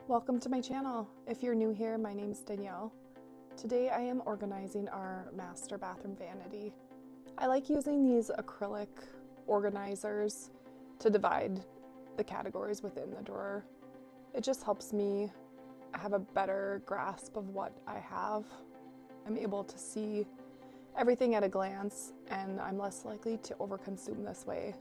Welcome to my channel. If you're new here, my name's Danielle. Today I am organizing our master bathroom vanity. I like using these acrylic organizers to divide the categories within the drawer. It just helps me have a better grasp of what I have. I'm able to see everything at a glance, and I'm less likely to overconsume this way.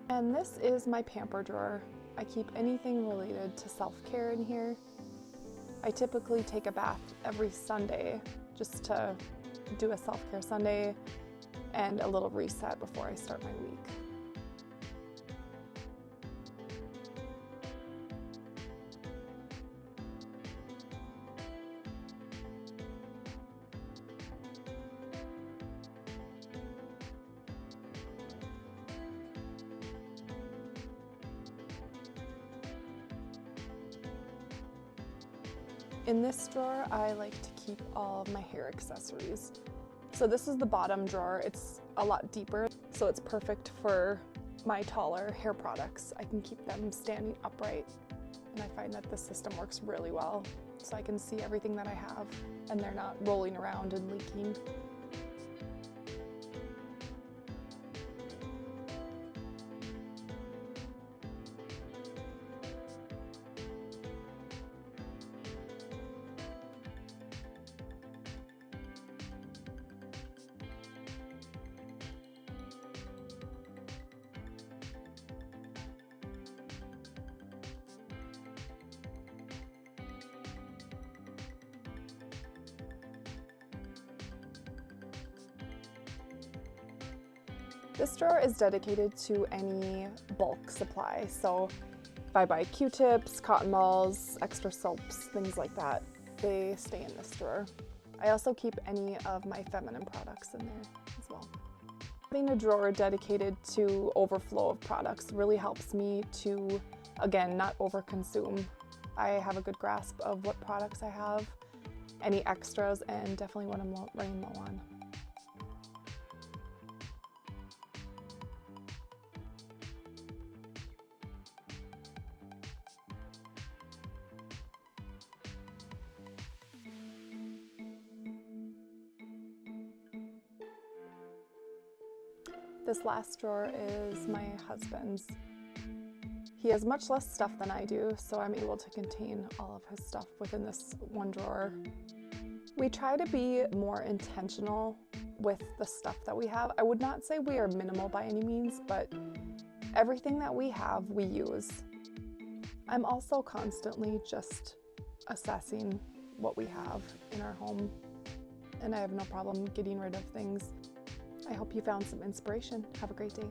And this is my pamper drawer. I keep anything related to self-care in here. I typically take a bath every Sunday just to do a self-care Sunday and a little reset before I start my week. In this drawer, I like to keep all of my hair accessories. So this is the bottom drawer. It's a lot deeper, so it's perfect for my taller hair products. I can keep them standing upright, and I find that the system works really well. So I can see everything that I have, and they're not rolling around and leaking. This drawer is dedicated to any bulk supply, so if I buy Q-tips, cotton balls, extra soaps, things like that, they stay in this drawer. I also keep any of my feminine products in there as well. Having a drawer dedicated to overflow of products really helps me to, again, not overconsume. I have a good grasp of what products I have, any extras, and definitely what I'm running low on. This last drawer is my husband's. He has much less stuff than I do, so I'm able to contain all of his stuff within this one drawer. We try to be more intentional with the stuff that we have. I would not say we are minimal by any means, but everything that we have, we use. I'm also constantly just assessing what we have in our home, and I have no problem getting rid of things. I hope you found some inspiration. Have a great day.